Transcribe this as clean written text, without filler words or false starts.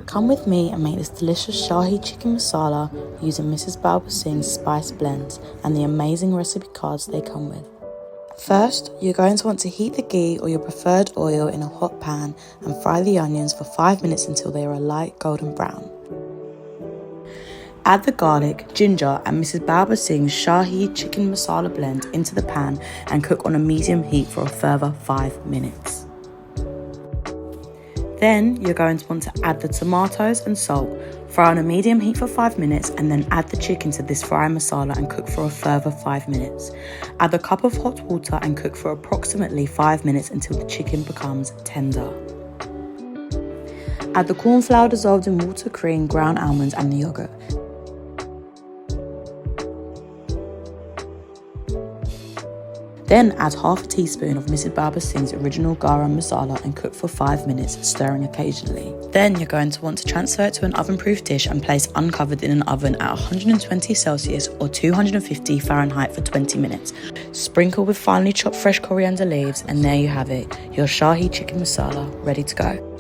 Come with me and make this delicious Shahi Chicken Masala using Mrs. Balbir Singh's spice blends and the amazing recipe cards they come with. First, you're going to want to heat the ghee or your preferred oil in a hot pan and fry the onions for 5 minutes until they are a light golden brown. Add the garlic, ginger and Mrs. Balbir Singh's Shahi Chicken Masala blend into the pan and cook on a medium heat for a further 5 minutes. Then you're going to want to add the tomatoes and salt, fry on a medium heat for 5 minutes and then add the chicken to this fry masala and cook for a further 5 minutes. Add a cup of hot water and cook for approximately 5 minutes until the chicken becomes tender. Add the corn flour dissolved in water, cream, ground almonds and the yogurt. Then add half a teaspoon of Mrs. Balbir Singh's original garam masala and cook for 5 minutes, stirring occasionally. Then you're going to want to transfer it to an oven-proof dish and place uncovered in an oven at 120 Celsius or 250 Fahrenheit for 20 minutes. Sprinkle with finely chopped fresh coriander leaves and there you have it, your Shahi Chicken Masala ready to go.